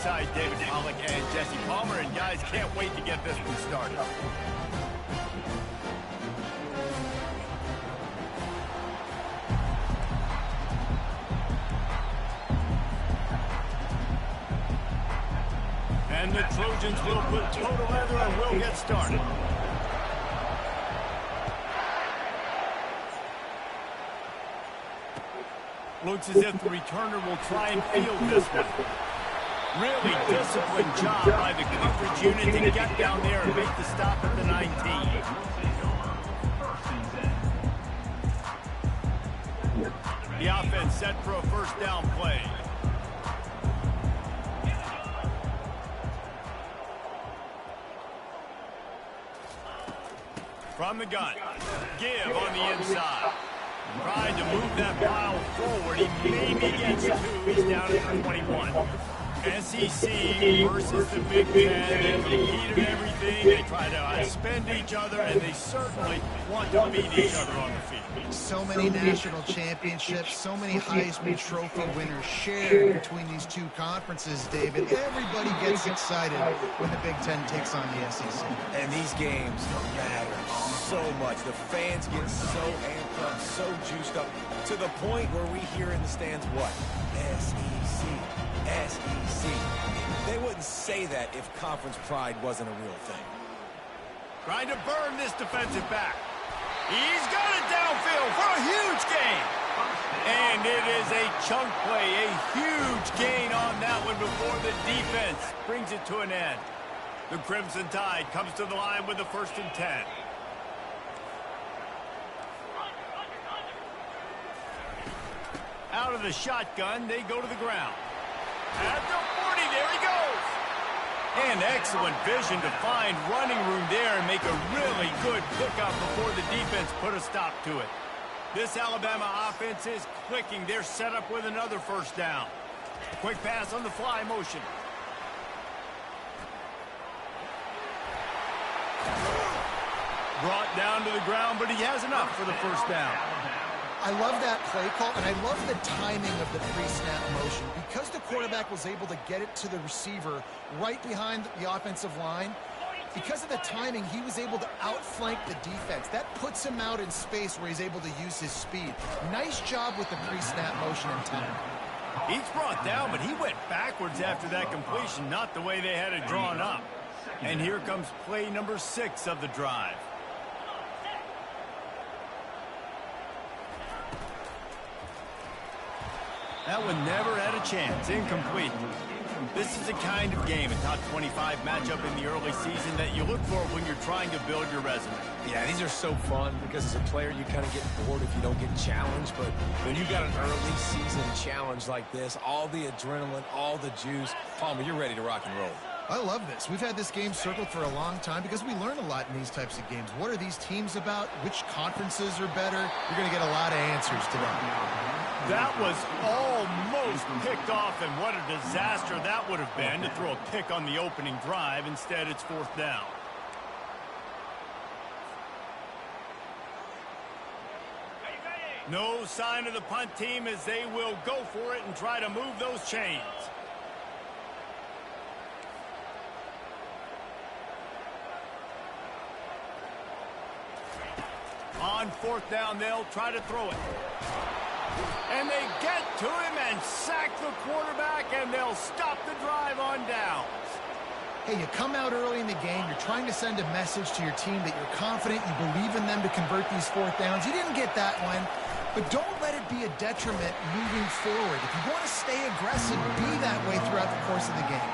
alongside David Pollock and Jesse Palmer, and guys, can't wait to get this one started. And the Trojans will put toe together and will get started. Looks as if the returner will try and field this one. Really disciplined job by the coverage unit to get down there and make the stop at the 19. The offense set for a first down play. From the gun, give on the inside. Trying to move that pile forward. He maybe gets two. He's down at the 21. SEC versus the Big Ten. They compete in everything. They try to outspend each other, and they certainly want to beat each other on the field. So many national championships, so many Heisman Trophy winners shared between these two conferences, David. Everybody gets excited when the Big Ten takes on the SEC. And these games matter so much. The fans get so amped up, so juiced up, to the point where we hear in the stands what? SEC. SEC. They wouldn't say that if conference pride wasn't a real thing. Trying to burn this defensive back. He's got it downfield for a huge gain. And it is a chunk play, a huge gain on that one before the defense brings it to an end. The Crimson Tide comes to the line with the 1st and 10. Out of the shotgun, they go to the ground. At the 40, there he goes. And excellent vision to find running room there and make a really good pickup before the defense put a stop to it. This Alabama offense is clicking. They're set up with another first down. Quick pass on the fly motion. Brought down to the ground, but he has enough for the first down. I love that play call, and I love the timing of the pre-snap motion. Because the quarterback was able to get it to the receiver right behind the offensive line, because of the timing, he was able to outflank the defense. That puts him out in space where he's able to use his speed. Nice job with the pre-snap motion and time. He's brought down, but he went backwards after that completion, not the way they had it drawn up. And here comes play number 6 of the drive. That one never had a chance. Incomplete. This is the kind of game, a top 25 matchup in the early season, that you look for when you're trying to build your resume. Yeah, these are so fun because as a player, you kind of get bored if you don't get challenged. But when you got an early season challenge like this, all the adrenaline, all the juice, Palmer, you're ready to rock and roll. I love this. We've had this game circled for a long time because we learn a lot in these types of games. What are these teams about? Which conferences are better? You're going to get a lot of answers today. That was almost picked off, and what a disaster that would have been to throw a pick on the opening drive. Instead, it's 4th down. No sign of the punt team as they will go for it and try to move those chains. On 4th down, they'll try to throw it. And they get to him and sack the quarterback, and they'll stop the drive on downs. Hey, you come out early in the game, you're trying to send a message to your team that you're confident, you believe in them to convert these 4th downs. You didn't get that one, but don't let it be a detriment moving forward. If you want to stay aggressive, be that way throughout the course of the game.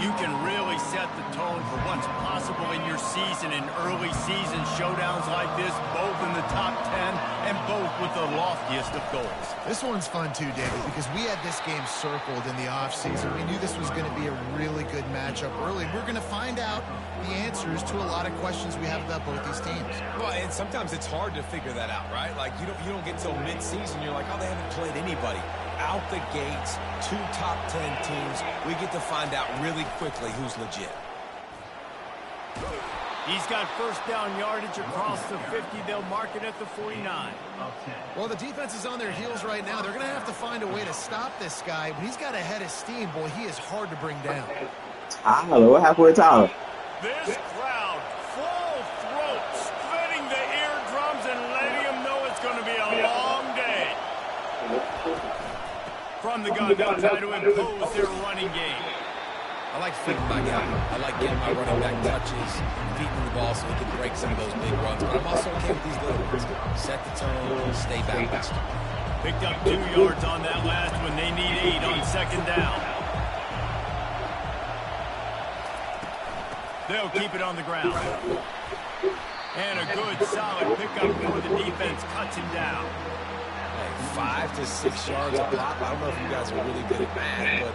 You can really set the tone for what's possible in your season in early season showdowns like this, both in the top 10 and both with the loftiest of goals. This one's fun too, David, because we had this game circled in the offseason. We knew this was going to be a really good matchup early. We're going to find out the answers to a lot of questions we have about both these teams. Well, and sometimes it's hard to figure that out, right? Like, you don't get till mid-season, you're like, oh, they haven't played anybody. Out the gates, 2 top 10 teams. We get to find out really quickly who's legit. He's got first down yardage across the 50. They'll mark it at the 49. Well, the defense is on their heels right now. They're going to have to find a way to stop this guy. When he's got a head of steam, boy, he is hard to bring down. Tyler, what happened with Tyler? This crowd, full throat, splitting the eardrums and letting them know it's going to be a long day. From the gun, they'll try to impose their running game. I like feeding my guy. I like getting my running back touches, feeding the ball so he can break some of those big runs. But I'm also okay with these little ones. Set the tone, stay balanced. Picked up 2 yards on that last one. They need 8 on second down. They'll keep it on the ground. And a good, solid pickup before the defense cuts him down. Hey, 5 to 6 yards a pop. I don't know if you guys are really good at math, but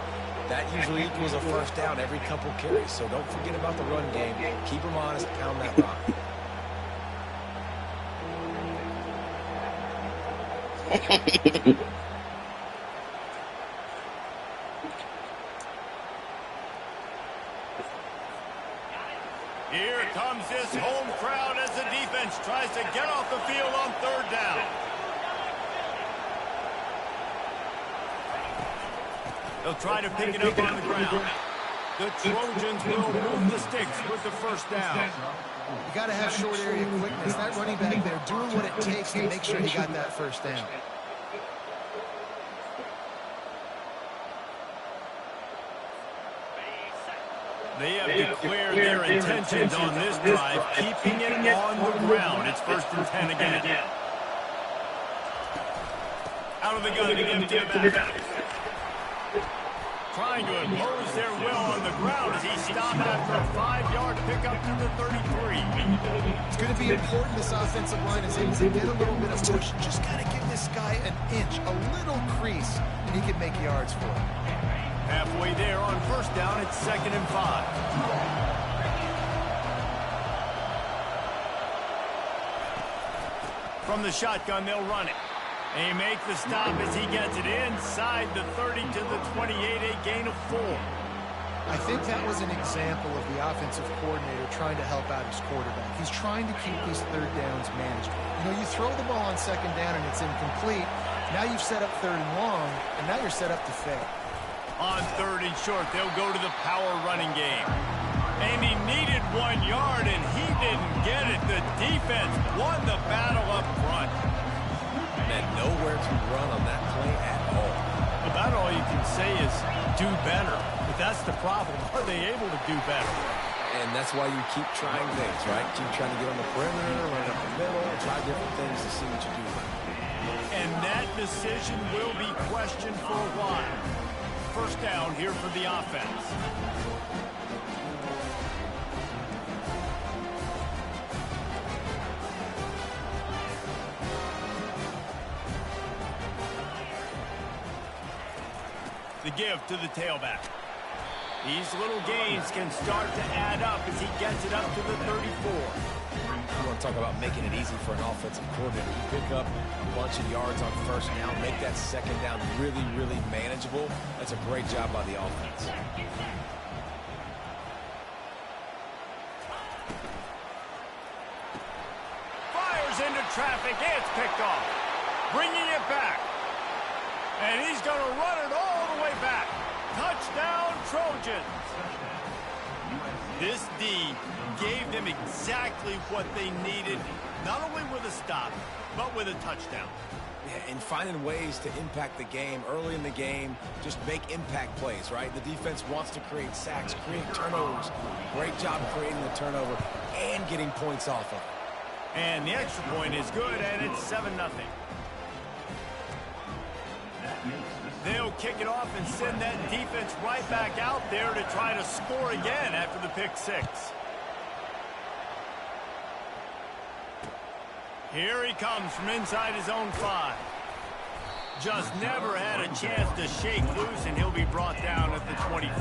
that usually equals a first down every couple carries. So don't forget about the run game. Keep them honest. Pound that rock. Here comes this home crowd as the defense tries to get off the field on third down. They'll try to pick it up on the ground. The Trojans will move the sticks with the first down. You got to have short area quickness. That running back there doing what it takes to make sure he got that first down. They have declared their intentions on this drive, keeping it on the ground. It's 1st and 10 again. Out of the gun to give it back. Trying to impose their will on the ground as he stopped after a 5-yard pickup to the 33. It's going to be important this offensive line is able to get a little bit of push. Just got to give this guy an inch, a little crease, and he can make yards for it. Halfway there on first down, it's 2nd and 5. From the shotgun, they'll run it. They make the stop as he gets it inside the 30 to the 28, a gain of 4. I think that was an example of the offensive coordinator trying to help out his quarterback. He's trying to keep these third downs manageable. You know, you throw the ball on second down and it's incomplete. Now you've set up 3rd and long, and now you're set up to fail. On 3rd and short, they'll go to the power running game. And he needed 1 yard, and he didn't get it. The defense won the battle up front. And nowhere to run on that play at all. About all you can say is do better. But that's the problem. Are they able to do better? And that's why you keep trying things, right? Keep trying to get on the perimeter, run up the middle, try different things to see what you do right. And that decision will be questioned for a while. First down here for the offense. The give to the tailback. These little gains can start to add up as he gets it up to the 34. You want to talk about making it easy for an offensive coordinator. You pick up a bunch of yards on first down, make that second down really, really manageable. That's a great job by the offense. Fires into traffic. It's picked off. Bringing it back. And he's going to run it all the way back. Touchdown, Trojans. This D gave them exactly what they needed, not only with a stop, but with a touchdown. Yeah, and finding ways to impact the game early in the game, just make impact plays, right? The defense wants to create sacks, create turnovers. Great job creating the turnover and getting points off of it. And the extra point is good, and it's 7-0. They'll kick it off and send that defense right back out there to try to score again after the pick 6. Here he comes from inside his own 5. Just never had a chance to shake loose, and he'll be brought down at the 24.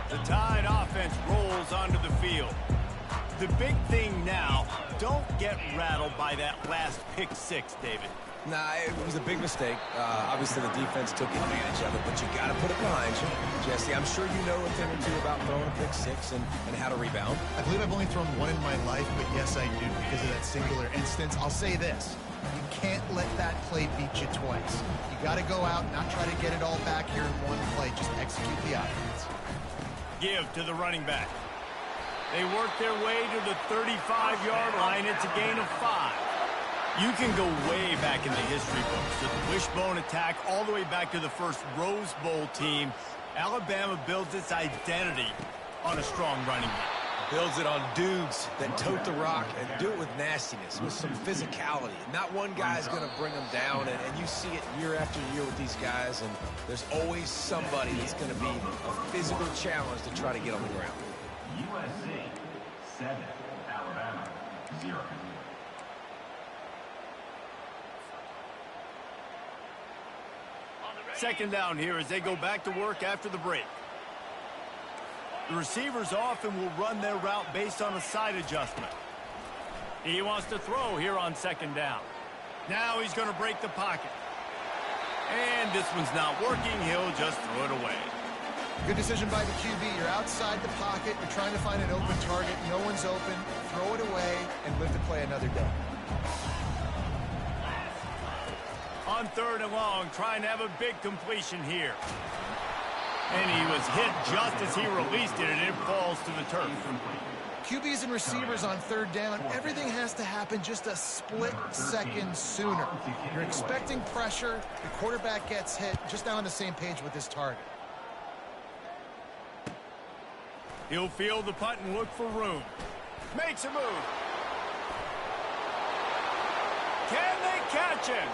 The Tide offense rolls onto the field. The big thing now, don't get rattled by that last pick 6, David. Nah, it was a big mistake. Obviously, the defense took advantage of it, but you got to put it behind you. Jesse, I'm sure you know a thing or two about throwing a pick six and how to rebound. I believe I've only thrown one in my life, but yes, I do because of that singular instance. I'll say this. You can't let that play beat you twice. You got to go out, not try to get it all back here in one play. Just execute the offense. Give to the running back. They work their way to the 35-yard line. It's a gain of 5. You can go way back in the history books to the wishbone attack all the way back to the first Rose Bowl team. Alabama builds its identity on a strong running game. Builds it on dudes that tote the rock and do it with nastiness, with some physicality. Not one guy's going to bring them down, and you see it year after year with these guys, and there's always somebody that's going to be a physical challenge to try to get on the ground. USC 7, Alabama 0. Second down here as they go back to work after the break. The receivers often will run their route based on a side adjustment. He wants to throw here on second down. Now he's going to break the pocket. And this one's not working. He'll just throw it away. Good decision by the QB. You're outside the pocket. You're trying to find an open target. No one's open. Throw it away and live to play another day. On third and long, trying to have a big completion here. And he was hit just as he released it, and it falls to the turf. QBs and receivers on third down, everything has to happen just a split second sooner. You're expecting pressure. The quarterback gets hit. Just now on the same page with his target. He'll field the punt and look for room. Makes a move. Can they catch him?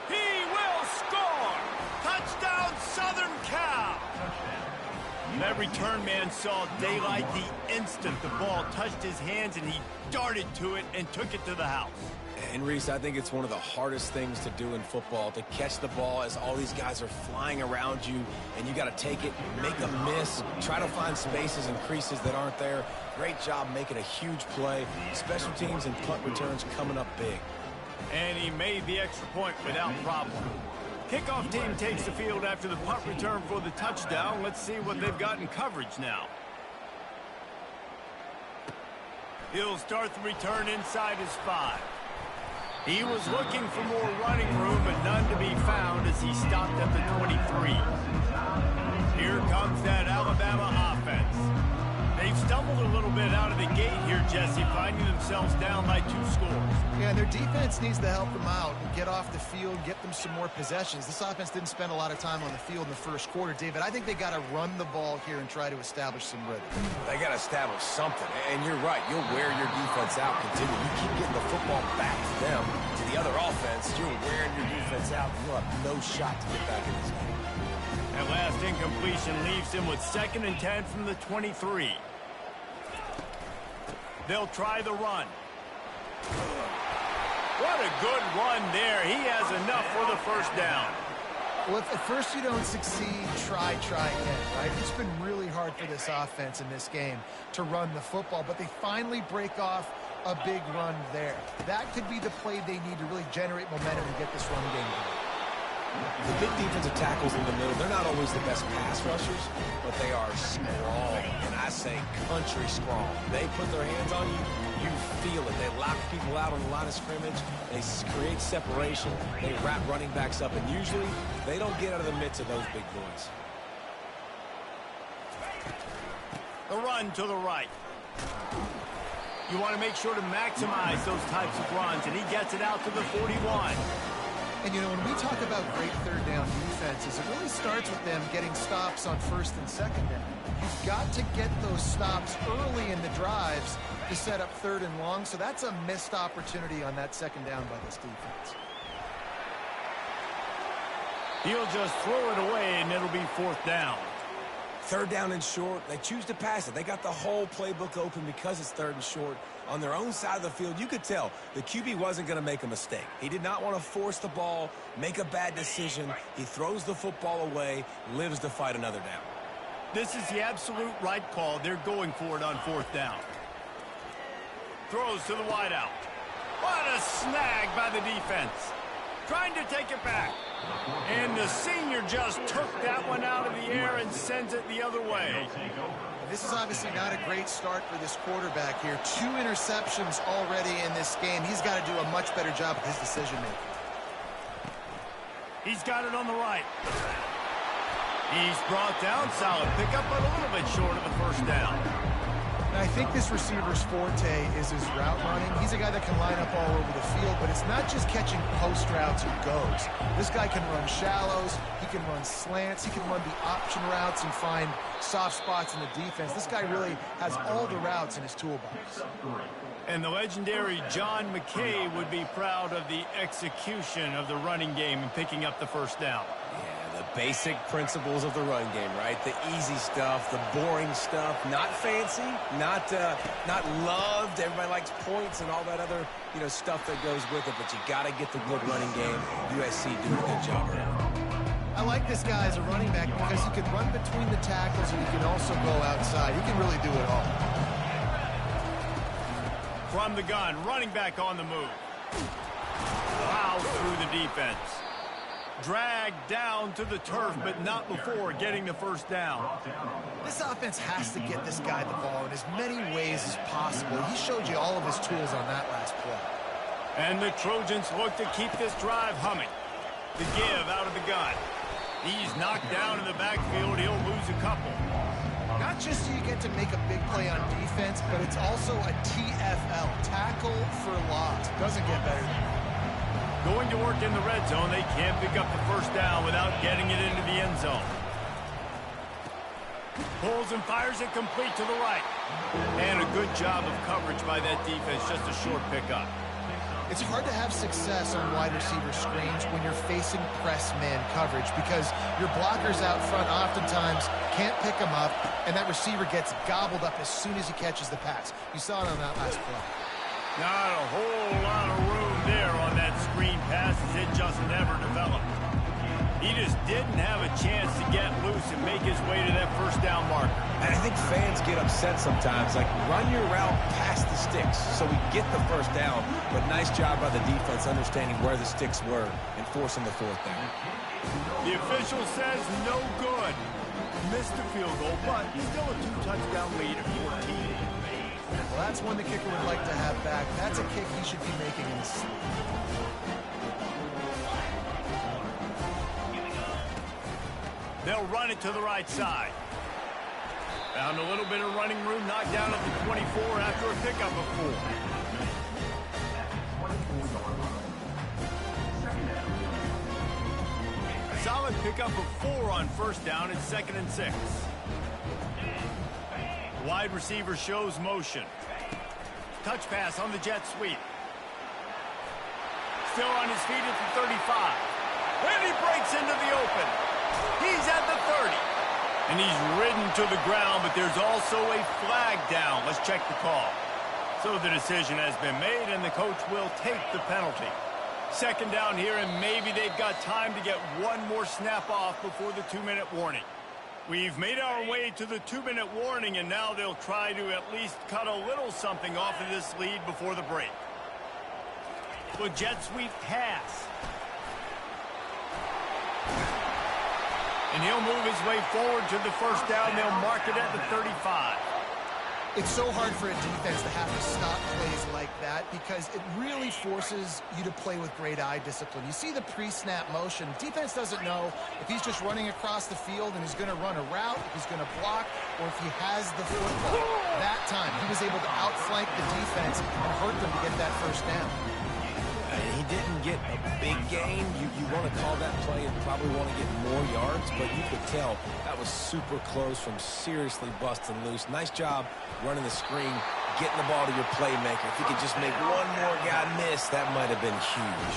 He will score! Touchdown, Southern Cal! That return man saw daylight the instant the ball touched his hands, and he darted to it and took it to the house. And, Reese, I think it's one of the hardest things to do in football, to catch the ball as all these guys are flying around you, and you got to take it, make a miss, try to find spaces and creases that aren't there. Great job making a huge play. Special teams and punt returns coming up big. And he made the extra point without problem. Kickoff team takes the field after the punt return for the touchdown. Let's see what they've got in coverage now. He'll start the return inside his 5. He was looking for more running room, but none to be found as he stopped at the 23. Here comes that Alabama offense. They've stumbled a little bit out of the gate here, Jesse, finding themselves down by 2 scores. Yeah, their defense needs to help them out and get off the field, get them some more possessions. This offense didn't spend a lot of time on the field in the first quarter, David. I think they got to run the ball here and try to establish some rhythm. They got to establish something, and you're right. You'll wear your defense out continually. You keep getting the football back to them, to the other offense. You're wearing your defense out, and you'll have no shot to get back in this game. That last incompletion leaves him with 2nd and 10 from the 23. They'll try the run. What a good run there. He has enough for the first down. Well, if at first you don't succeed, try again, right? It's been really hard for this offense in this game to run the football, but they finally break off a big run there. That could be the play they need to really generate momentum and get this run game going. The big defensive tackles in the middle, they're not always the best pass rushers, but they are strong, and I say country strong. They put their hands on you, you feel it. They lock people out on the line of scrimmage. They create separation. They wrap running backs up, and usually they don't get out of the midst of those big boys. The run to the right. You want to make sure to maximize those types of runs, and he gets it out to the 41. And, you know, when we talk about great third down defenses, it really starts with them getting stops on 1st and 2nd down. You've got to get those stops early in the drives to set up 3rd and long, so that's a missed opportunity on that 2nd down by this defense. He'll just throw it away, and it'll be 4th down. 3rd down and short, they choose to pass it. They got the whole playbook open because it's 3rd and short. On their own side of the field, you could tell the QB wasn't going to make a mistake. He did not want to force the ball, make a bad decision. He throws the football away, lives to fight another down. This is the absolute right call. They're going for it on 4th down. Throws to the wideout. What a snag by the defense. Trying to take it back. And the senior just took that one out of the air and sends it the other way. This is obviously not a great start for this quarterback here. 2 interceptions already in this game. He's got to do a much better job with his decision-making. He's got it on the right. He's brought down. Solid pickup, but a little bit short of the first down. And I think this receiver's forte is his route running. He's a guy that can line up all over the field, but it's not just catching post routes and goes. This guy can run shallows, he can run slants, he can run the option routes and find soft spots in the defense. This guy really has all the routes in his toolbox. And the legendary John McKay would be proud of the execution of the running game and picking up the first down. Yeah, the basic principles of the run game, right? The easy stuff, the boring stuff, not fancy, not loved. Everybody likes points and all that other, stuff that goes with it, but you got to get the good running game. USC doing a good job of that. I like this guy as a running back because he can run between the tackles and he can also go outside. He can really do it all. From the gun, running back on the move. Plows through the defense. Dragged down to the turf, but not before getting the first down. This offense has to get this guy the ball in as many ways as possible. He showed you all of his tools on that last play. And the Trojans look to keep this drive humming. The give out of the gun. He's knocked down in the backfield. He'll lose a couple. Not just so you get to make a big play on defense, but it's also a TFL, tackle for loss. Doesn't get better than that. Going to work in the red zone, they can't pick up the first down without getting it into the end zone. Pulls and fires it complete to the right. And a good job of coverage by that defense, just a short pickup. It's hard to have success on wide receiver screens when you're facing press man coverage because your blockers out front oftentimes can't pick them up, and that receiver gets gobbled up as soon as he catches the pass. You saw it on that last play. Not a whole lot of room there on that screen pass as it just never developed. He just didn't have a chance to get loose and make his way to that first down marker. And I think fans get upset sometimes, like run your route past the sticks so we get the first down. But nice job by the defense understanding where the sticks were and forcing the fourth down. The official says no good. Missed the field goal, but still a 2-touchdown lead at 14. Well, that's one the kicker would like to have back. That's a kick he should be making in his sleep. They'll run it to the right side. Found a little bit of running room, knocked down at the 24 after a pickup of 4. Solid pickup of 4 on first down and 2nd and 6. Wide receiver shows motion. Touch pass on the jet sweep. Still on his feet at the 35. And he breaks into the open. He's at the 30. And he's ridden to the ground, but there's also a flag down. Let's check the call. So the decision has been made, and the coach will take the penalty. 2nd down here, and maybe they've got time to get one more snap off before the 2-minute warning. We've made our way to the 2-minute warning, and now they'll try to at least cut a little something off of this lead before the break. The jet sweep pass. And he'll move his way forward to the first down. They'll mark it at the 35. It's so hard for a defense to have to stop plays like that because it really forces you to play with great eye discipline. You see the pre-snap motion. Defense doesn't know if he's just running across the field and he's going to run a route, if he's going to block, or if he has the football. That time, he was able to outflank the defense and hurt them to get that first down. He didn't get a big gain. You want to call that play and probably want to get more yards, but you could tell that was super close from seriously busting loose. Nice job running the screen, getting the ball to your playmaker. If you could just make one more guy miss, that might have been huge.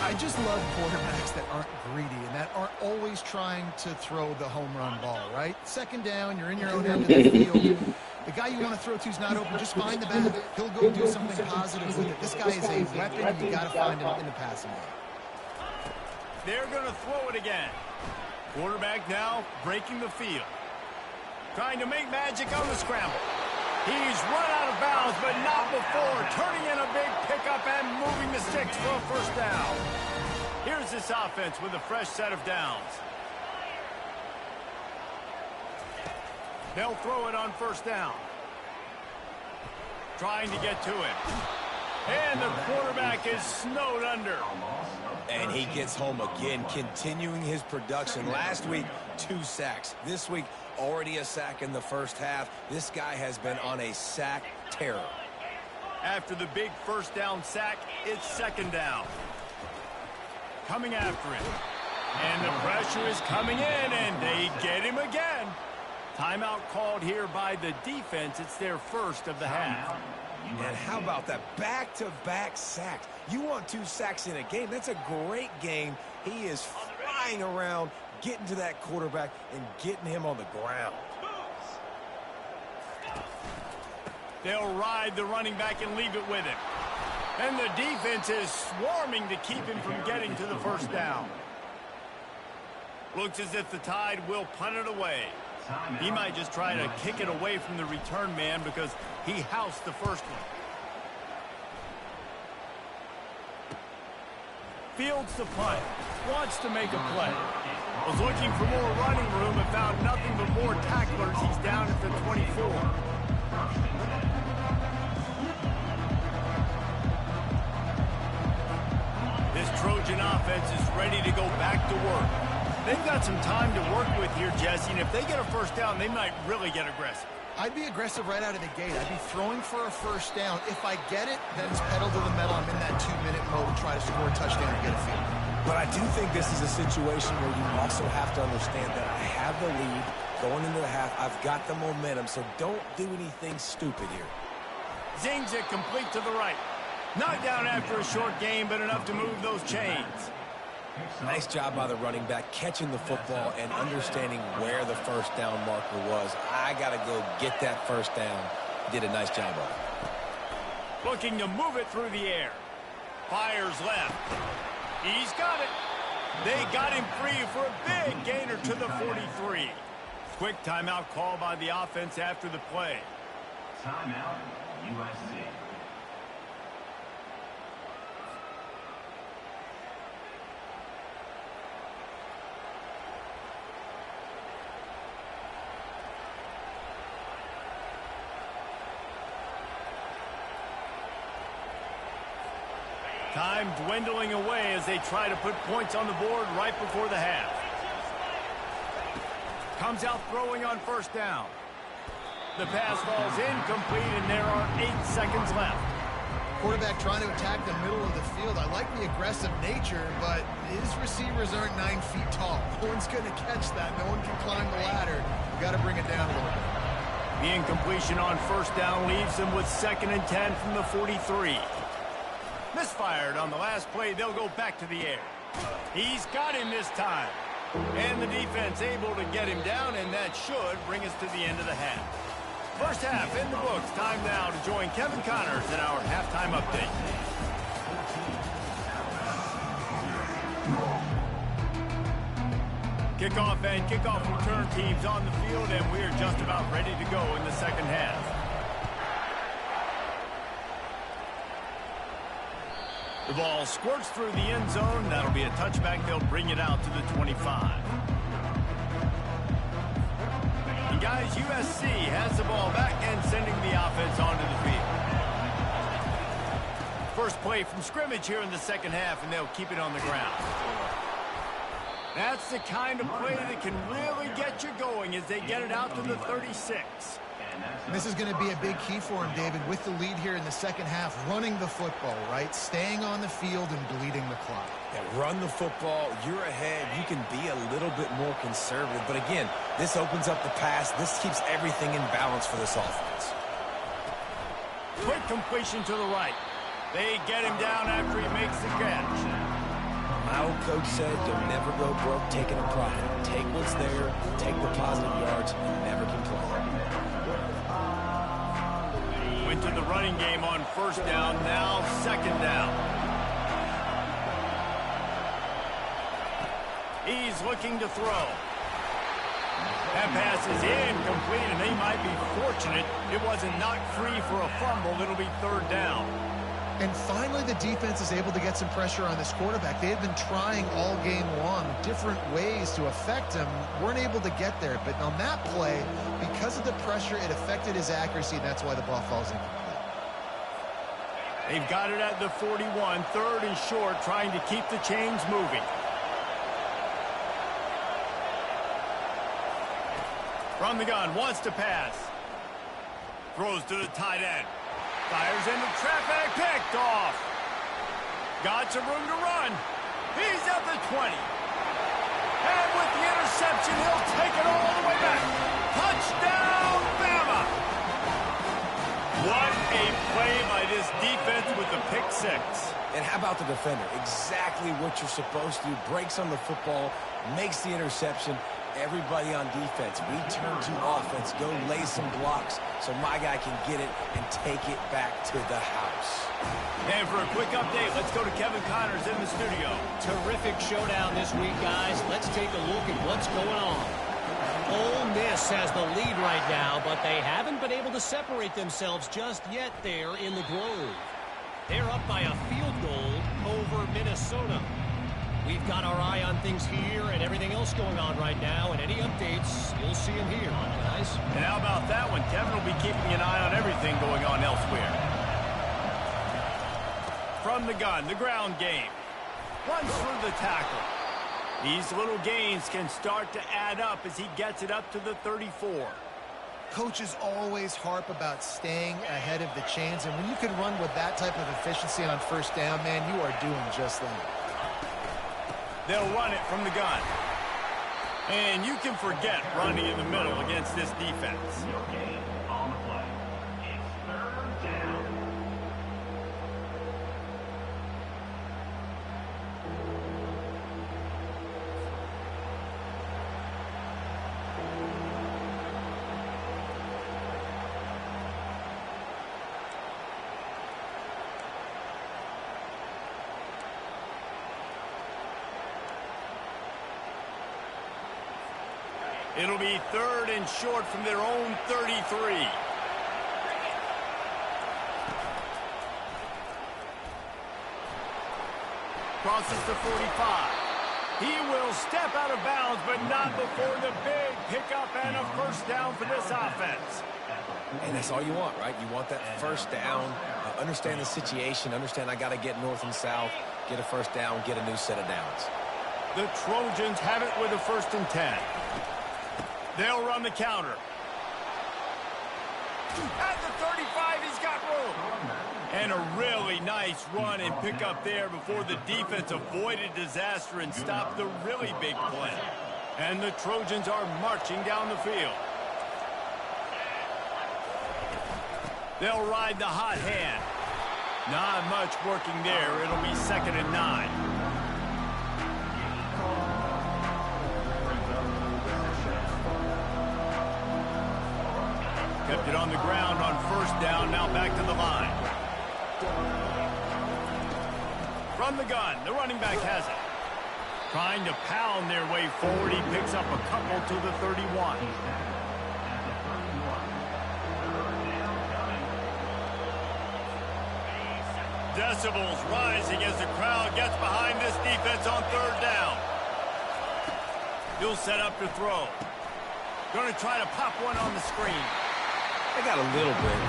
I just love quarterbacks that aren't greedy and that aren't always trying to throw the home run ball, right? 2nd down, you're in your own end of the field. The guy you want to throw to is not open. Just find the bat. He'll go do something positive with it. This guy is a weapon, and you got to find him in the passing game. They're going to throw it again. Quarterback now breaking the field. Trying to make magic on the scramble. He's run out of bounds, but not before. Turning in a big pickup and moving the sticks for a first down. Here's this offense with a fresh set of downs. They'll throw it on first down. Trying to get to him. And the quarterback is snowed under. And he gets home again, continuing his production. Last week, 2 sacks. This week, already a sack in the first half. This guy has been on a sack terror. After the big first down sack, it's second down. Coming after him. And the pressure is coming in, and they get him again. Timeout called here by the defense. It's their first of the half. And how about that back-to-back sacks? You want 2 sacks in a game. That's a great game. He is flying around, getting to that quarterback and getting him on the ground. They'll ride the running back and leave it with him. And the defense is swarming to keep him from getting to the first down. Looks as if the Tide will punt it away. He might just try to kick it away from the return man because he housed the first one. Fields the punt. Wants to make a play. Was looking for more running room and found nothing but more tacklers. He's down at the 24. This Trojan offense is ready to go back to work. They've got some time to work with here, Jesse, and if they get a first down, they might really get aggressive. I'd be aggressive right out of the gate. I'd be throwing for a first down. If I get it, then it's pedal to the metal. I'm in that 2-minute mode to try to score a touchdown and get a field. But I do think this is a situation where you also have to understand that I have the lead going into the half. I've got the momentum, so don't do anything stupid here. Zings it complete to the right. Not down after a short game, but enough to move those chains. Nice job by the running back catching the football and understanding where the first down marker was. I got to go get that first down. Did a nice job of it. Looking to move it through the air. Fires left. He's got it. They got him free for a big gainer to the 43. Quick timeout call by the offense after the play. Timeout, USC. Time dwindling away as they try to put points on the board right before the half. Comes out throwing on first down. The pass falls incomplete, and there are 8 seconds left. Quarterback trying to attack the middle of the field. I like the aggressive nature, but his receivers aren't 9 feet tall. No one's going to catch that. No one can climb the ladder. We've got to bring it down a little bit. The incompletion on first down leaves them with 2nd and 10 from the 43. Misfired on the last play. They'll go back to the air. He's got him this time. And the defense able to get him down, and that should bring us to the end of the half. First half in the books. Time now to join Kevin Connors in our halftime update. Kickoff and kickoff return teams on the field, and we are just about ready to go in the second half. The ball squirts through the end zone. That'll be a touchback. They'll bring it out to the 25. And guys, USC has the ball back and sending the offense onto the field. First play from scrimmage here in the second half, and they'll keep it on the ground. That's the kind of play that can really get you going as they get it out to the 36. This is going to be a big key for him, David, with the lead here in the second half, running the football, right? Staying on the field and bleeding the clock. Yeah, run the football. You're ahead. You can be a little bit more conservative. But again, this opens up the pass. This keeps everything in balance for this offense. Quick completion to the right. They get him down after he makes the catch. My old coach said, you'll never go broke taking a profit. Take what's there, take the positive yards, and never complain. Went to the running game on first down, now second down. He's looking to throw. That pass is incomplete, and they might be fortunate it wasn't knocked free for a fumble. It'll be third down. And finally, the defense is able to get some pressure on this quarterback. They had been trying all game long different ways to affect him. Weren't able to get there. But on that play, because of the pressure, it affected his accuracy, and that's why the ball falls incomplete. They've got it at the 41, third and short, trying to keep the chains moving. From the gun, wants to pass. Throws to the tight end. Fires into traffic, picked off. Got some room to run. He's at the 20. And with the interception, he'll take it all the way back. Touchdown, Bama! What a play by this defense with the pick six. And how about the defender? Exactly what you're supposed to do. Breaks on the football, makes the interception. Everybody on defense, we turn to offense, go lay some blocks so my guy can get it and take it back to the house. And for a quick update, let's go to Kevin Connors in the studio. Terrific showdown this week, guys. Let's take a look at what's going on. Ole Miss has the lead right now, but they haven't been able to separate themselves just yet there in the Grove. They're up by a field goal over Minnesota. We've got our eye on things here and everything else going on right now, and any updates, you'll see them here, guys. And how about that one? Kevin will be keeping an eye on everything going on elsewhere. From the gun, the ground game. Runs through the tackle. These little gains can start to add up as he gets it up to the 34. Coaches always harp about staying ahead of the chains, and when you can run with that type of efficiency on first down, man, you are doing just that. They'll run it from the gun. And you can forget running in the middle against this defense. No gain on the play. It's third down. It'll be third and short from their own 33. Crosses to 45. He will step out of bounds, but not before the big pickup and a first down for this offense. And that's all you want, right? You want that first down, understand the situation, understand I got to get north and south, get a first down, get a new set of downs. The Trojans have it with a 1st and 10. They'll run the counter. At the 35, he's got room. And a really nice run and pick up there before the defense avoided disaster and stopped the really big play. And the Trojans are marching down the field. They'll ride the hot hand. Not much working there. It'll be 2nd and 9. Kept it on the ground on 1st down, now back to the line. From the gun, the running back has it. Trying to pound their way forward, he picks up a couple to the 31. Decibels rising as the crowd gets behind this defense on 3rd down. He'll set up to throw. Going to try to pop one on the screen. They got a little bit,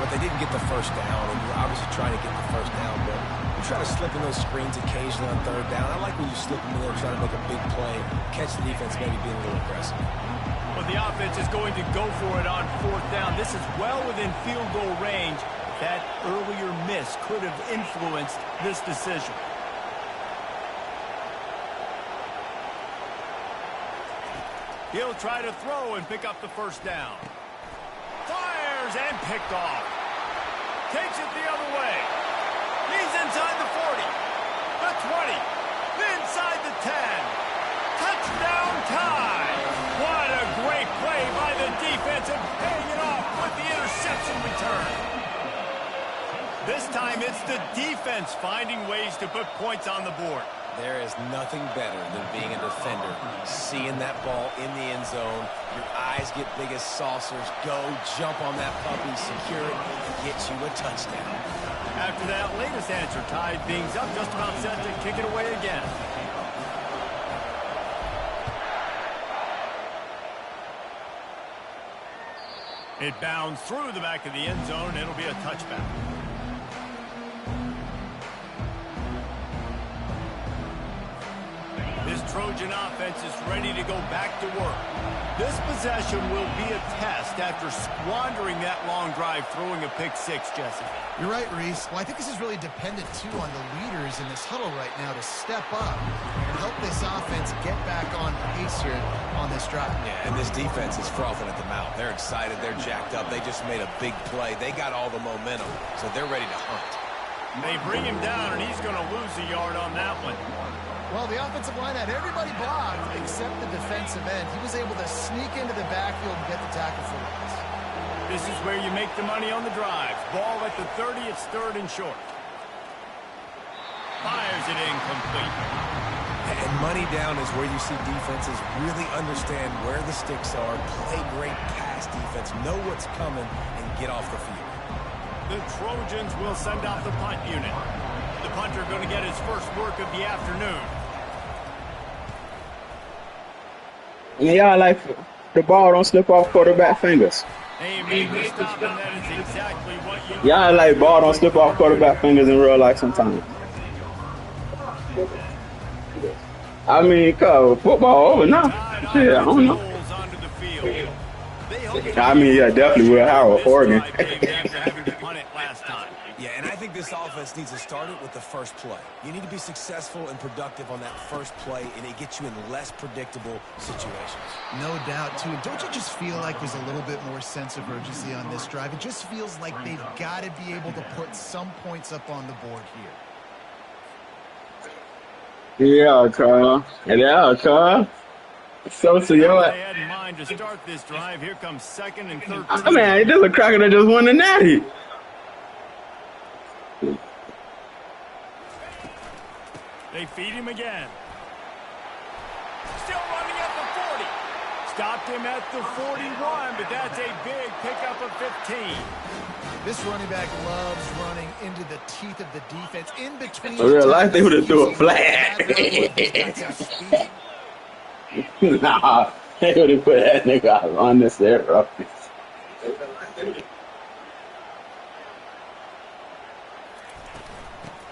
but they didn't get the first down, and you're obviously trying to get the first down, but you try to slip in those screens occasionally on 3rd down. I like when you slip in there, trying to make a big play, catch the defense, maybe being a little aggressive. But the offense is going to go for it on 4th down. This is well within field goal range. That earlier miss could have influenced this decision. He'll try to throw and pick up the first down. Fires and picked off. Takes it the other way. He's inside the 40, the 20, inside the 10. Touchdown time. What a great play by the defense and paying it off with the interception return. This time it's the defense finding ways to put points on the board. There is nothing better than being a defender. Seeing that ball in the end zone, your eyes get big as saucers. Go, jump on that puppy, secure it, get you a touchdown. After that latest answer tied things up, just about set to kick it away again. It bounds through the back of the end zone. It'll be a touchback. This Trojan offense is ready to go back to work. This possession will be a test after squandering that long drive throwing a pick six, Jesse. You're right, Reese. Well, I think this is really dependent, too, on the leaders in this huddle right now to step up and help this offense get back on pace here on this drive. Yeah, and this defense is frothing at the mouth. They're excited. They're jacked up. They just made a big play. They got all the momentum, so they're ready to hunt. They bring him down, and he's going to lose a yard on that one. Well, the offensive line had everybody blocked except the defensive end. He was able to sneak into the backfield and get the tackle for us. This is where you make the money on the drive. Ball at the 30, it's third and short. Fires it incomplete. And money down is where you see defenses really understand where the sticks are, play great pass defense, know what's coming, and get off the field. The Trojans will send out the punt unit. The punter going to get his first work of the afternoon. Yeah, like the ball don't slip off quarterback fingers. Hey, make the stop, and that is exactly what you... Yeah, like ball don't slip off quarterback fingers in real life sometimes. I mean, football over now. Shit, I don't know. I mean, yeah, definitely will. How Oregon. Yeah, and I think this offense needs to start it with the first play. You need to be successful and productive on that first play, and it gets you in less predictable situations. No doubt, too. Don't you just feel like there's a little bit more sense of urgency on this drive? It just feels like they've got to be able to put some points up on the board here. Yeah, Carl. Yeah, Carl. So you know what? They had in mind to start this drive. Here comes second and 13. I mean, this is a cracker that just won the natty. They feed him again. Still running at the 40. Stopped him at the 41, but that's a big pickup of 15. This running back loves running into the teeth of the defense. In between. In real life, they would have threw a flag. Nah, they would have put that nigga on this there, bro.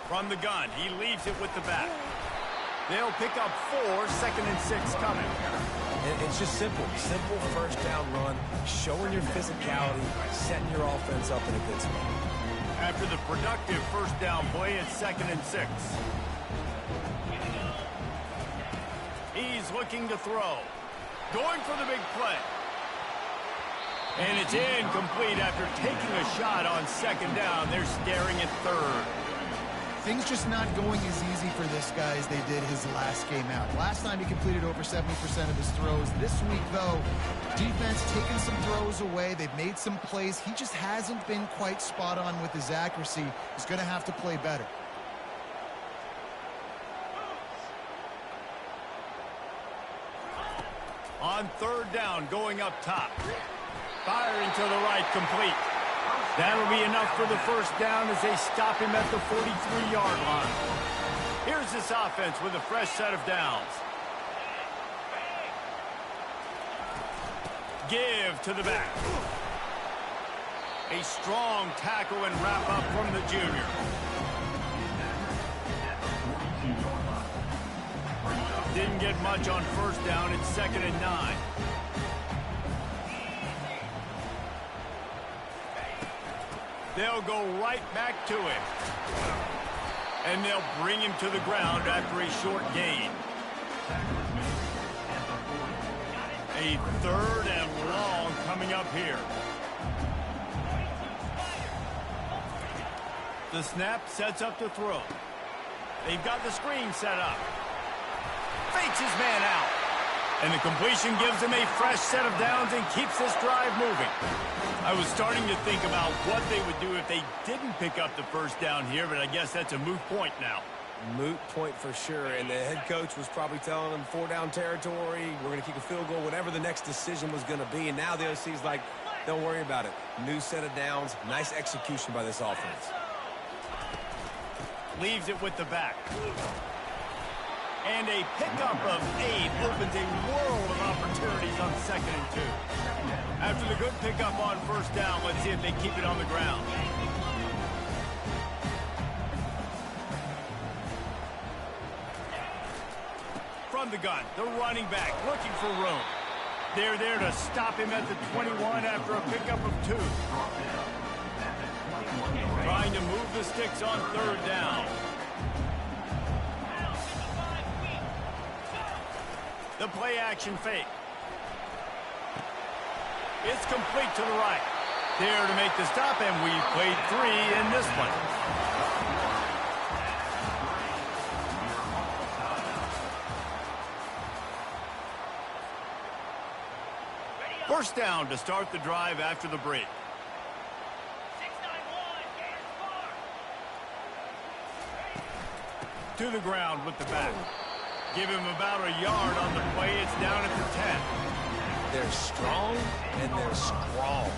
From the gun, he leaves it with the back. They'll pick up 4, second and 6 coming. And it's just simple. Simple first down run, showing your physicality, setting your offense up in a good spot. After the productive first down play, it's second and 6. He's looking to throw. Going for the big play. And it's incomplete after taking a shot on second down. They're staring at third. Things just not going as easy for this guy as they did his last game out. Last time he completed over 70% of his throws. This week, though, defense taking some throws away. They've made some plays. He just hasn't been quite spot on with his accuracy. He's going to have to play better. On third down, going up top. Firing to the right, complete. That'll be enough for the first down as they stop him at the 43-yard line. Here's this offense with a fresh set of downs. Give to the back. A strong tackle and wrap up from the junior. Didn't get much on first down. It's second and 9. They'll go right back to it. And they'll bring him to the ground after a short gain. A third and long coming up here. The snap sets up to throw. They've got the screen set up. Fakes his man out. And the completion gives him a fresh set of downs and keeps this drive moving. I was starting to think about what they would do if they didn't pick up the first down here, but I guess that's a moot point now. moot point for sure. And the head coach was probably telling them 4-down territory, we're going to kick a field goal, whatever the next decision was going to be. And now the OC's like, don't worry about it. New set of downs, nice execution by this offense. Leaves it with the back. And a pickup of 8 opens a world of opportunities on 2nd and 2. After the good pickup on 1st down, let's see if they keep it on the ground. From the gun, the running back looking for room. They're there to stop him at the 21 after a pickup of 2. Trying to move the sticks on 3rd down. The play action fake. It's complete to the right. There to make the stop, and we played 3 in this one. First down to start the drive after the break. To the ground with the back. Give him about a yard on the play. It's down at the 10. They're strong and they're strong.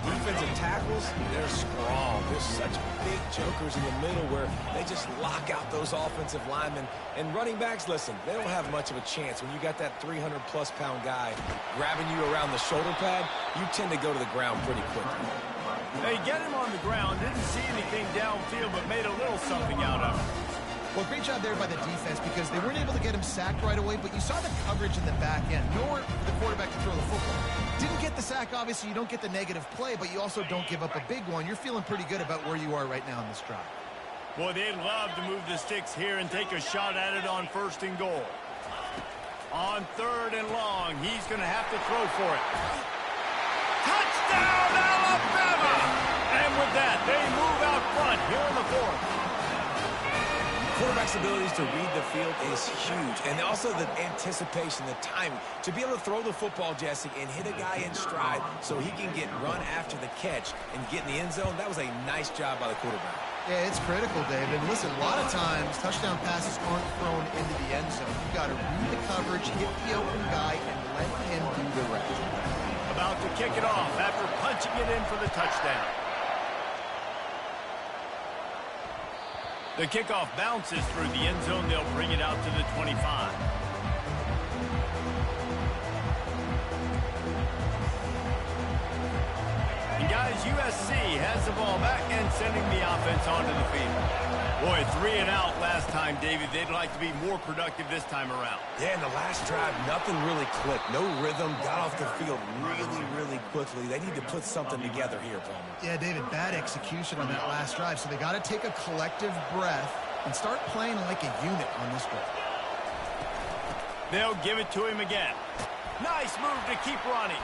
Defensive tackles, they're strong. There's such big jokers in the middle where they just lock out those offensive linemen. And running backs, listen, they don't have much of a chance. When you got that 300-plus pound guy grabbing you around the shoulder pad, you tend to go to the ground pretty quickly. They get him on the ground, didn't see anything downfield, but made a little something out of it. Well, great job there by the defense because they weren't able to get him sacked right away, but you saw the coverage in the back end. Nowhere for the quarterback to throw the football. Didn't get the sack, obviously. You don't get the negative play, but you also don't give up a big one. You're feeling pretty good about where you are right now in this drive. Boy, they'd love to move the sticks here and take a shot at it on 1st and goal. On 3rd and long, he's going to have to throw for it. Touchdown, Alabama! And with that, they move out front here in the 4th. Quarterback's abilities to read the field is huge. And also the anticipation, the timing. To be able to throw the football, Jesse, and hit a guy in stride so he can get run after the catch and get in the end zone, that was a nice job by the quarterback. Yeah, it's critical, David. Listen, a lot of times touchdown passes aren't thrown into the end zone. You've got to read the coverage, hit the open guy, and let him do the rest. About to kick it off after punching it in for the touchdown. The kickoff bounces through the end zone. They'll bring it out to the 25. And guys, USC has the ball back and sending the offense onto the field. Boy, 3 and out last time, David. They'd like to be more productive this time around. Yeah, in the last drive, nothing really clicked. No rhythm, got off the field really quickly. They need to put something together here, Palmer. Yeah, David, bad execution on that last drive, so they got to take a collective breath and start playing like a unit on this drive. They'll give it to him again. Nice move to keep running.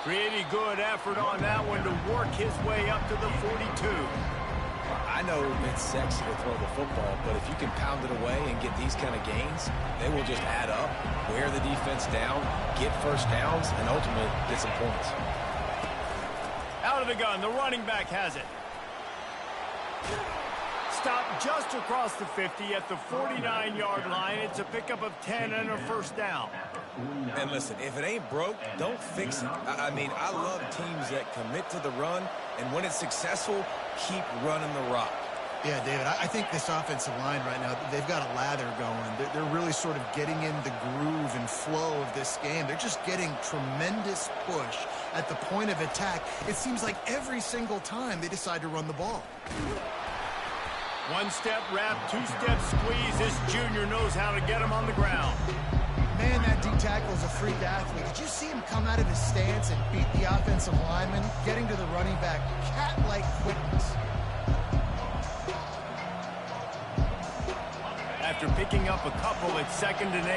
Pretty good effort on that one to work his way up to the 42. I know it's sexy to throw the football, but if you can pound it away and get these kind of gains, they will just add up, wear the defense down, get first downs, and ultimately get some points. Out of the gun, the running back has it. Stopped just across the 50 at the 49-yard line. It's a pickup of 10 and a 1st down. And listen, if it ain't broke, don't fix it. I mean, I love teams that commit to the run, and when it's successful, keep running the rock. Yeah, David, I think this offensive line right now, they've got a lather going. They're really sort of getting in the groove and flow of this game. They're just getting tremendous push at the point of attack. It seems like every single time they decide to run the ball. One-step wrap, two-step squeeze. This junior knows how to get him on the ground. Man, that D-tackle is a freak athlete. Did you see him come out of his stance and beat the offensive lineman, getting to the running back? Cat-like quickness. After picking up a couple at 2nd and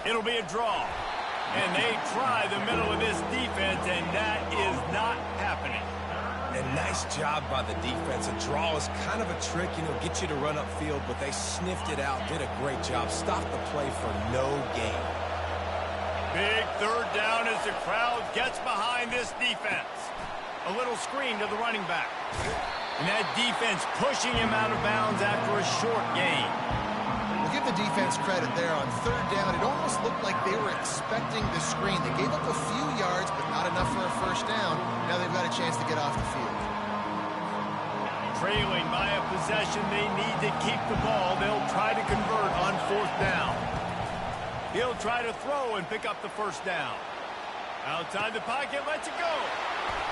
8. It'll be a draw. And they try the middle of this defense, and that is not happening. And nice job by the defense. A draw is kind of a trick, get you to run upfield, but they sniffed it out, did a great job, stopped the play for no gain. Big 3rd down as the crowd gets behind this defense. A little screen to the running back. And that defense pushing him out of bounds after a short gain. We'll give the defense credit there on third down. It almost looked like they were expecting the screen. They gave up a few yards, but not enough for a first down. Now they've got a chance to get off the field. Trailing by a possession, they need to keep the ball. They'll try to convert on fourth down. He'll try to throw and pick up the first down. Outside the pocket, lets it go.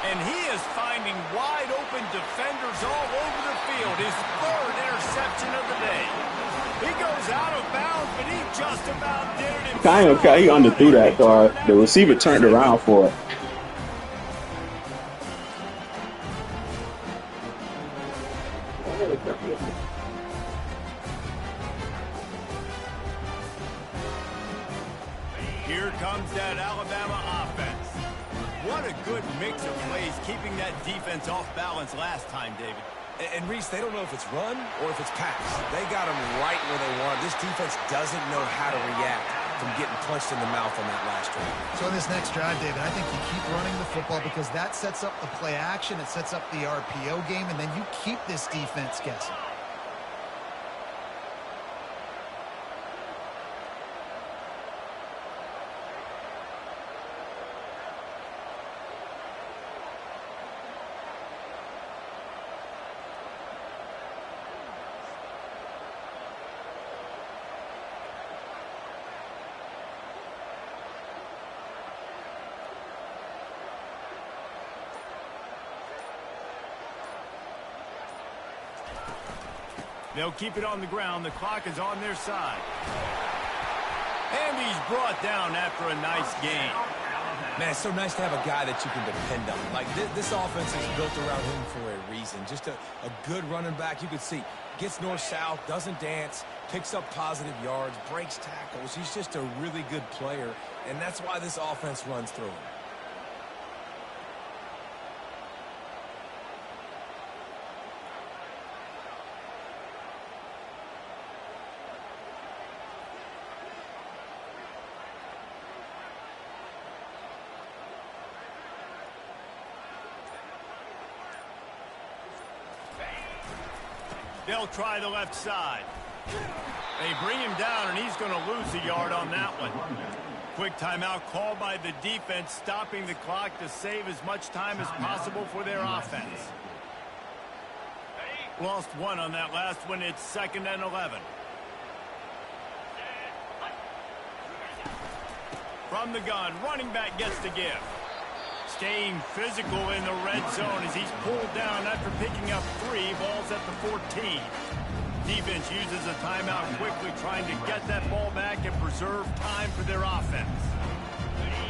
And he is finding wide open defenders all over the field. His third interception of the day. He goes out of bounds, but he just about did it himself. He underthrew that, though. The receiver turned around for it. Here comes that Alabama offense. What a good mix of plays, keeping that defense off balance last time, David. And Reese, they don't know if it's run or if it's pass. They got them right where they want. This defense doesn't know how to react from getting punched in the mouth on that last drive. So in this next drive, David, I think you keep running the football because that sets up the play action. It sets up the RPO game, and then you keep this defense guessing. They'll keep it on the ground. The clock is on their side. And he's brought down after a nice gain. Man, it's so nice to have a guy that you can depend on. Like, this offense is built around him for a reason. Just a good running back. You can see, gets north-south, doesn't dance, picks up positive yards, breaks tackles. He's just a really good player, and that's why this offense runs through him. They'll try the left side. They bring him down, and he's going to lose a yard on that one. Quick timeout called by the defense, stopping the clock to save as much time as possible for their offense. Lost one on that last one. It's 2nd and 11. From the gun, running back gets the give. Staying physical in the red zone as he's pulled down after picking up 3 balls at the 14. Defense uses a timeout quickly, trying to get that ball back and preserve time for their offense.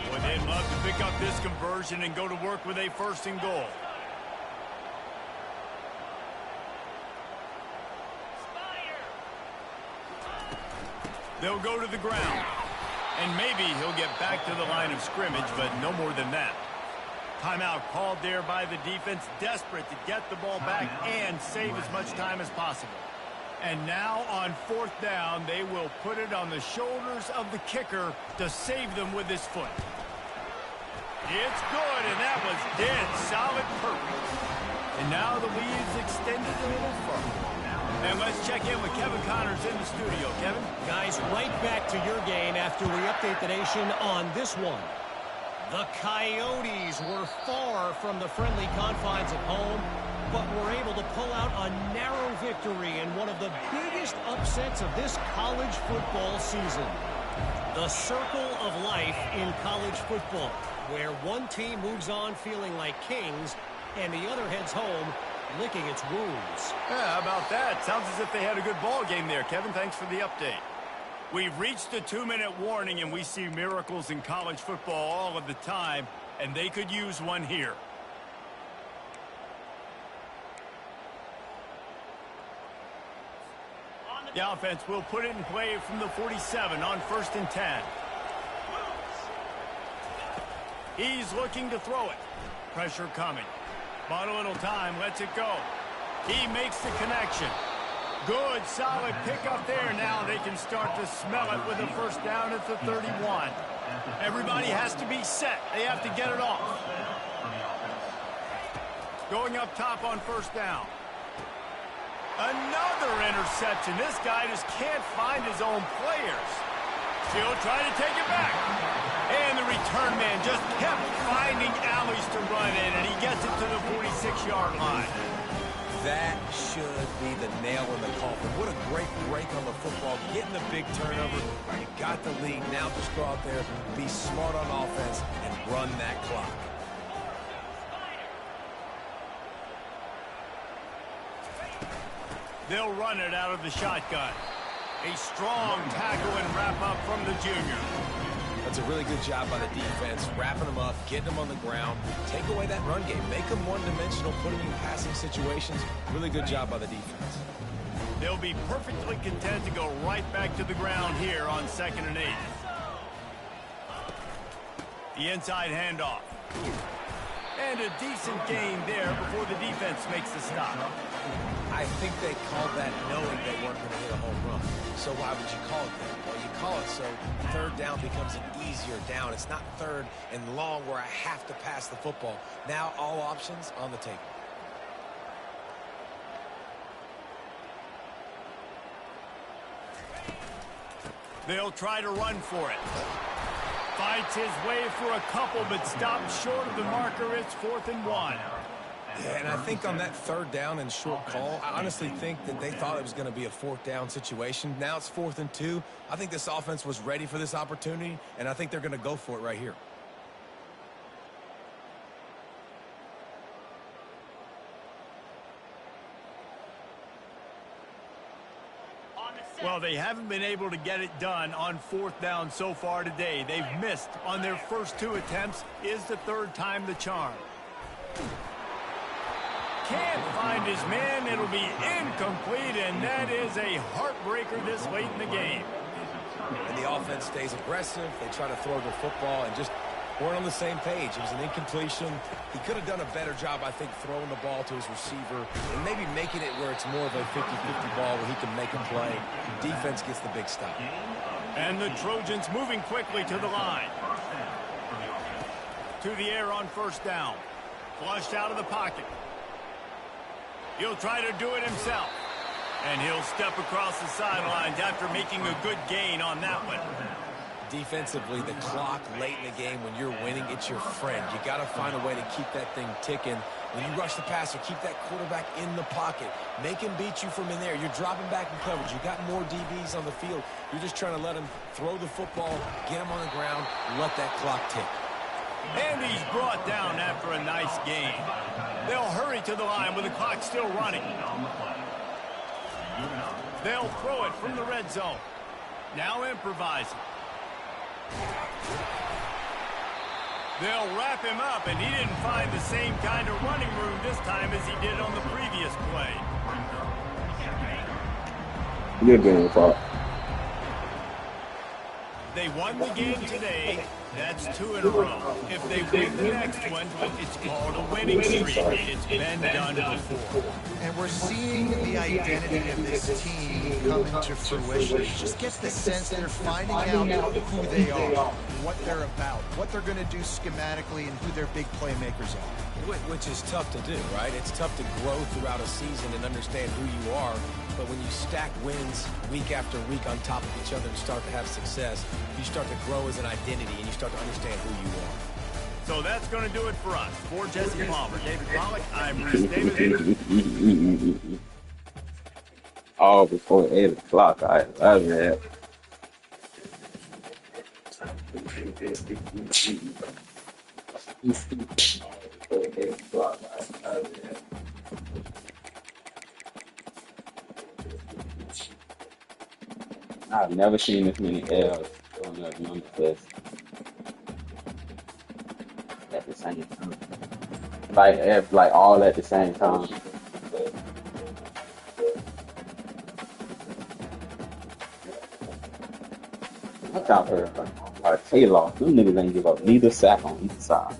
Boy, they'd love to pick up this conversion and go to work with a 1st and goal. They'll go to the ground. And maybe he'll get back to the line of scrimmage, but no more than that. Timeout called there by the defense, desperate to get the ball back and save as much time as possible. And now on 4th down, they will put it on the shoulders of the kicker to save them with his foot. It's good, and that was dead solid perfect. And now the lead is extended a little further. And let's check in with Kevin Connors in the studio. Kevin? Guys, right back to your game after we update the nation on this one. The Coyotes were far from the friendly confines of home, but were able to pull out a narrow victory in one of the biggest upsets of this college football season. The circle of life in college football, where one team moves on feeling like kings and the other heads home licking its wounds. Yeah, how about that? Sounds as if they had a good ball game there, Kevin. Thanks for the update. We've reached the 2-minute warning, and we see miracles in college football all of the time, and they could use one here. The offense will put it in play from the 47 on 1st and 10. He's looking to throw it. Pressure coming. Bought a little time, lets it go. He makes the connection. Good, solid pickup there. Now they can start to smell it with a 1st down at the 31. Everybody has to be set. They have to get it off. Going up top on first down. Another interception. This guy just can't find his own players. Still trying to take it back. And the return man just kept finding alleys to run in, and he gets it to the 46-yard line. That should be the nail in the coffin. What a great break on the football. Getting the big turnover. You got the lead. Now just go out there, be smart on offense, and run that clock. They'll run it out of the shotgun. A strong tackle and wrap up from the junior. That's a really good job by the defense, wrapping them up, getting them on the ground, take away that run game, make them one-dimensional, put them in passing situations. Really good job by the defense. They'll be perfectly content to go right back to the ground here on 2nd and 8. The inside handoff. And a decent gain there before the defense makes the stop. I think they called that knowing they weren't going to hit a home run. So why would you call it that? Well, you call it so third down becomes an easier down. It's not third and long where I have to pass the football. Now all options on the table. They'll try to run for it. Fights his way for a couple, but stops short of the marker. It's 4th and 1. Yeah, and I think on that third down and short call, I honestly think that they thought it was going to be a 4th down situation. Now it's 4th and 2. I think this offense was ready for this opportunity, and I think they're going to go for it right here. Well, they haven't been able to get it done on 4th down so far today. They've missed on their first 2 attempts. Is the 3rd time the charm? Can't find his man. It'll be incomplete, and that is a heartbreaker this late in the game. And the offense stays aggressive. They try to throw the football and just weren't on the same page. It was an incompletion. He could have done a better job, I think, throwing the ball to his receiver and maybe making it where it's more of a 50-50 ball where he can make a play. Defense gets the big stop. And the Trojans moving quickly to the line. To the air on first down. Flushed out of the pocket. He'll try to do it himself. And he'll step across the sidelines after making a good gain on that one. Defensively, the clock late in the game, when you're winning, it's your friend. You got to find a way to keep that thing ticking. When you rush the passer, keep that quarterback in the pocket. Make him beat you from in there. You're dropping back in coverage. You got more DBs on the field. You're just trying to let him throw the football, get him on the ground, let that clock tick. And he's brought down after a nice gain. They'll hurry to the line with the clock still running. They'll throw it from the red zone. Now improvising. They'll wrap him up, and he didn't find the same kind of running room this time as he did on the previous play. Good game, Pop. They won the game today. That's 2 in a row. If they win the next one, it's called a winning streak. It's been done before. And we're seeing the identity of this team come into fruition. You just get the sense they're finding out who they are, what they're about, what they're going to do schematically, and who their big playmakers are. Which is tough to do, right? It's tough to grow throughout a season and understand who you are. But when you stack wins week after week on top of each other and start to have success, you start to grow as an identity and you start to understand who you are. So that's going to do it for us. For Jesse Palmer, David Pollack, I'm Bruce Davis. All before 8 o'clock. I love that. I've never seen this many L's on the number list at the same time. Like all at the same time. Watch out for Taylor. Them niggas ain't give up neither sack on either side.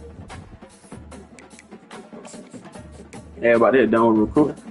Everybody done recruiting.